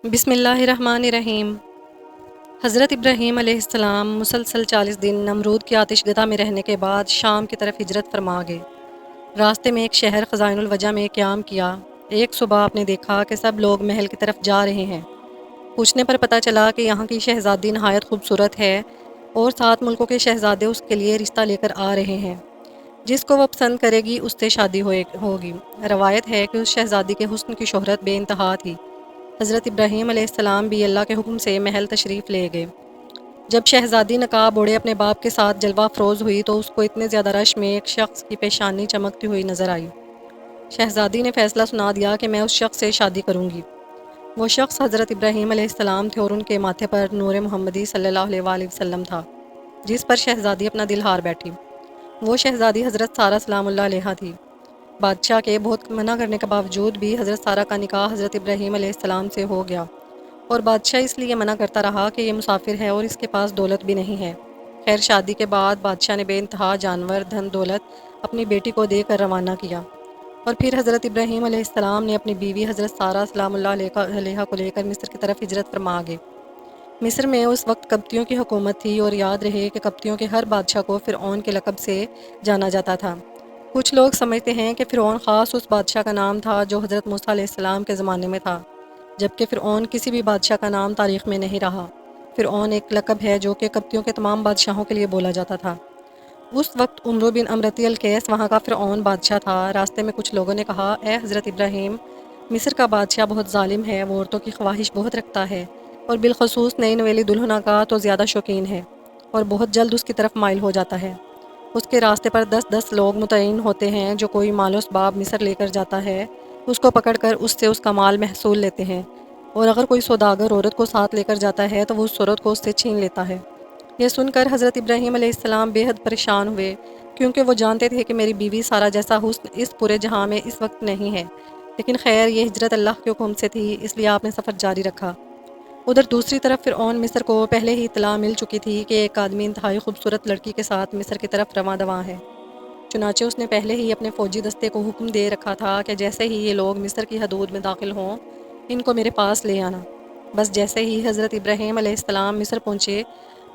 بسم اللہ الرحمن الرحیم۔ حضرت ابراہیم علیہ السلام مسلسل 40 دن نمرود کی آتش گدہ میں رہنے کے بعد شام کی طرف ہجرت فرما گئے۔ راستے میں ایک شہر خزائن الوجہ میں قیام کیا۔ ایک صبح آپ نے دیکھا کہ سب لوگ محل کی طرف جا رہے ہیں۔ پوچھنے پر پتہ چلا کہ یہاں کی شہزادی نہایت خوبصورت ہے اور 7 ملکوں کے شہزادے اس کے لیے رشتہ لے کر آ رہے ہیں۔ جس کو وہ پسند کرے گی اس سے شادی ہوگی۔ روایت ہے کہ اس شہزادی کے حسن کی شہرت بے انتہا تھی۔ حضرت ابراہیم علیہ السلام بھی اللہ کے حکم سے محل تشریف لے گئے۔ جب شہزادی نقاب اوڑھے اپنے باپ کے ساتھ جلوہ افروز ہوئی تو اس کو اتنے زیادہ رش میں ایک شخص کی پیشانی چمکتی ہوئی نظر آئی۔ شہزادی نے فیصلہ سنا دیا کہ میں اس شخص سے شادی کروں گی۔ وہ شخص حضرت ابراہیم علیہ السلام تھے اور ان کے ماتھے پر نور محمدی صلی اللہ علیہ وآلہ وسلم تھا، جس پر شہزادی اپنا دل ہار بیٹھی۔ وہ شہزادی حضرت سارہ سلام اللہ علیہا تھی۔ بادشاہ کے بہت منع کرنے کے باوجود بھی حضرت سارہ کا نکاح حضرت ابراہیم علیہ السلام سے ہو گیا، اور بادشاہ اس لیے منع کرتا رہا کہ یہ مسافر ہے اور اس کے پاس دولت بھی نہیں ہے۔ خیر شادی کے بعد بادشاہ نے بے انتہا جانور، دھن دولت اپنی بیٹی کو دے کر روانہ کیا، اور پھر حضرت ابراہیم علیہ السلام نے اپنی بیوی حضرت سارہ سلام اللہ علیہا کو لے کر مصر کی طرف ہجرت فرما گئے۔ مصر میں اس وقت قبطیوں کی حکومت تھی، اور یاد رہے کہ قبطیوں کے ہر بادشاہ کو فرعون کے لقب سے جانا جاتا تھا۔ کچھ لوگ سمجھتے ہیں کہ فرعون خاص اس بادشاہ کا نام تھا جو حضرت موسیٰ علیہ السلام کے زمانے میں تھا، جبکہ فرعون کسی بھی بادشاہ کا نام تاریخ میں نہیں رہا۔ فرعون ایک لقب ہے جو کہ قبطیوں کے تمام بادشاہوں کے لیے بولا جاتا تھا۔ اس وقت عمرو بن امرتی القیس وہاں کا فرعون بادشاہ تھا۔ راستے میں کچھ لوگوں نے کہا، اے حضرت ابراہیم، مصر کا بادشاہ بہت ظالم ہے، وہ عورتوں کی خواہش بہت رکھتا ہے، اور بالخصوص نئی نویلی دلہنوں کا تو زیادہ شوقین ہے، اور بہت جلد اس کی طرف مائل ہو جاتا ہے۔ اس کے راستے پر 10 لوگ متعین ہوتے ہیں، جو کوئی مال و اسباب مصر لے کر جاتا ہے اس کو پکڑ کر اس سے اس کا مال محصول لیتے ہیں، اور اگر کوئی سوداگر عورت کو ساتھ لے کر جاتا ہے تو وہ اس عورت کو اس سے چھین لیتا ہے۔ یہ سن کر حضرت ابراہیم علیہ السلام بے حد پریشان ہوئے، کیونکہ وہ جانتے تھے کہ میری بیوی سارہ جیسا حسن اس پورے جہاں میں اس وقت نہیں ہے، لیکن خیر یہ ہجرت اللہ کے حکم سے تھی، اس لیے آپ نے سفر جاری رکھا۔ ادھر دوسری طرف فرعون مصر کو پہلے ہی اطلاع مل چکی تھی کہ ایک آدمی انتہائی خوبصورت لڑکی کے ساتھ مصر کی طرف رواں دواں ہے۔ چنانچہ اس نے پہلے ہی اپنے فوجی دستے کو حکم دے رکھا تھا کہ جیسے ہی یہ لوگ مصر کی حدود میں داخل ہوں ان کو میرے پاس لے آنا۔ بس جیسے ہی حضرت ابراہیم علیہ السلام مصر پہنچے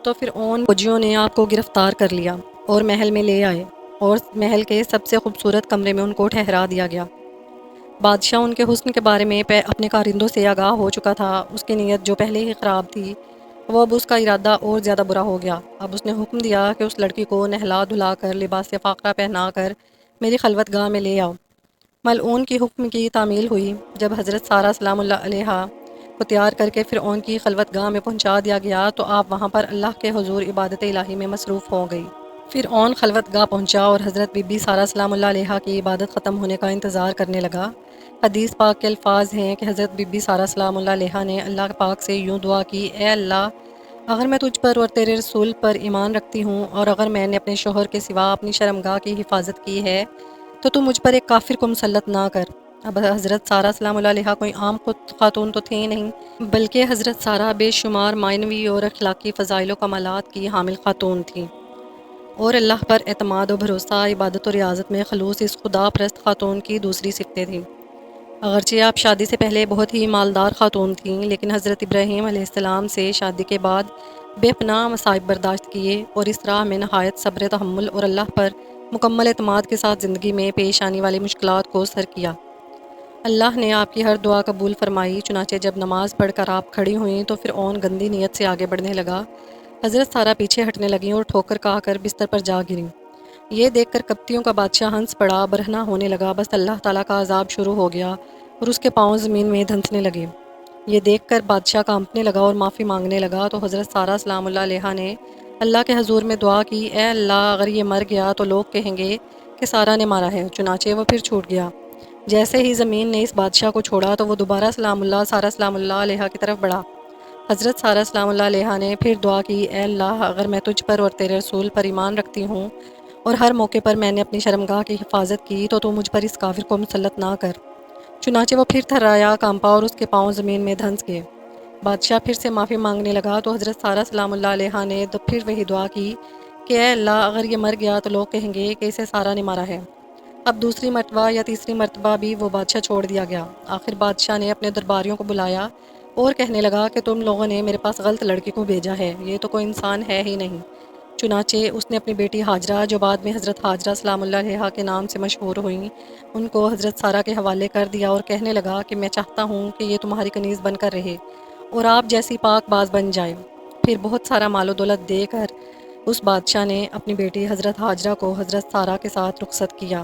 تو فرعون فوجیوں نے آپ کو گرفتار کر لیا اور محل میں لے آئے، اور محل کے سب سے خوبصورت کمرے میں ان کو ٹھہرا دیا گیا۔ بادشاہ ان کے حسن کے بارے میں اپنے کارندوں سے آگاہ ہو چکا تھا۔ اس کی نیت جو پہلے ہی خراب تھی، وہ اب اس کا ارادہ اور زیادہ برا ہو گیا۔ اب اس نے حکم دیا کہ اس لڑکی کو نہلا دھلا کر لباس فاقہ پہنا کر میری خلوت گاہ میں لے آؤ۔ ملعون کی حکم کی تعمیل ہوئی۔ جب حضرت سارہ سلام اللہ علیہا کو تیار کر کے فرعون کی خلوت گاہ میں پہنچا دیا گیا تو آپ وہاں پر اللہ کے حضور عبادت الہی میں مصروف ہو گئی۔ فرعون خلوت گاہ پہنچا اور حضرت بی بی سارہ سلام اللہ علیہا کی عبادت ختم ہونے کا انتظار کرنے لگا۔ حدیث پاک کے الفاظ ہیں کہ حضرت بی بی سارہ سلام اللہ علیہا نے اللہ پاک سے یوں دعا کی، اے اللہ، اگر میں تجھ پر اور تیرے رسول پر ایمان رکھتی ہوں، اور اگر میں نے اپنے شوہر کے سوا اپنی شرمگاہ کی حفاظت کی ہے تو مجھ پر ایک کافر کو مسلط نہ کر۔ اب حضرت سارہ سلام اللہ علیہا کوئی عام خاتون تو تھی نہیں، بلکہ حضرت سارہ بے شمار معنوی اور اخلاقی فضائل و کمالات کی حامل خاتون تھی، اور اللہ پر اعتماد و بھروسہ، عبادت و ریاضت میں خلوص اس خدا پرست خاتون کی دوسری صفتیں تھیں۔ اگرچہ آپ شادی سے پہلے بہت ہی مالدار خاتون تھیں، لیکن حضرت ابراہیم علیہ السلام سے شادی کے بعد بے پناہ مصائب برداشت کیے، اور اس راہ میں نہایت صبر تحمل اور اللہ پر مکمل اعتماد کے ساتھ زندگی میں پیش آنے والی مشکلات کو سر کیا۔ اللہ نے آپ کی ہر دعا قبول فرمائی۔ چنانچہ جب نماز پڑھ کر آپ کھڑی ہوئیں تو فرعون گندی نیت سے آگے بڑھنے لگا۔ حضرت سارہ پیچھے ہٹنے لگیں اور ٹھوکر کھا کر بستر پر جا گریں۔ یہ دیکھ کر قبطیوں کا بادشاہ ہنس پڑا، برہنہ ہونے لگا۔ بس اللہ تعالیٰ کا عذاب شروع ہو گیا اور اس کے پاؤں زمین میں دھنسنے لگے۔ یہ دیکھ کر بادشاہ کانپنے لگا اور معافی مانگنے لگا، تو حضرت سارہ سلام اللہ علیہا نے اللہ کے حضور میں دعا کی، اے اللہ، اگر یہ مر گیا تو لوگ کہیں گے کہ سارہ نے مارا ہے۔ چنانچہ وہ پھر چھوٹ گیا۔ جیسے ہی زمین نے اس بادشاہ کو چھوڑا تو وہ دوبارہ سارہ سلام اللہ علیہا کی طرف بڑھا۔ حضرت سارہ سلام اللہ علیہا نے پھر دعا کی، اے اللہ، اگر میں تجھ پر اور تیرے رسول پر ایمان رکھتی ہوں اور ہر موقع پر میں نے اپنی شرمگاہ کی حفاظت کی تو مجھ پر اس کافر کو مسلط نہ کر۔ چنانچہ وہ پھر تھرایا، کانپا اور اس کے پاؤں زمین میں دھنس گئے۔ بادشاہ پھر سے معافی مانگنے لگا تو حضرت سارہ سلام اللہ علیہا نے پھر وہی دعا کی کہ اے اللہ، اگر یہ مر گیا تو لوگ کہیں گے کہ اسے سارہ نے مارا ہے۔ اب دوسری مرتبہ یا تیسری مرتبہ بھی وہ بادشاہ چھوڑ دیا گیا۔ آخر بادشاہ نے اپنے درباریوں کو بلایا اور کہنے لگا کہ تم لوگوں نے میرے پاس غلط لڑکی کو بھیجا ہے، یہ تو کوئی انسان ہے ہی نہیں۔ چنانچہ اس نے اپنی بیٹی ہاجرہ، جو بعد میں حضرت ہاجرہ سلام اللہ علیہا کے نام سے مشہور ہوئیں، ان کو حضرت سارہ کے حوالے کر دیا اور کہنے لگا کہ میں چاہتا ہوں کہ یہ تمہاری کنیز بن کر رہے اور آپ جیسی پاک باز بن جائے۔ پھر بہت سارا مال و دولت دے کر اس بادشاہ نے اپنی بیٹی حضرت ہاجرہ کو حضرت سارہ کے ساتھ رخصت کیا۔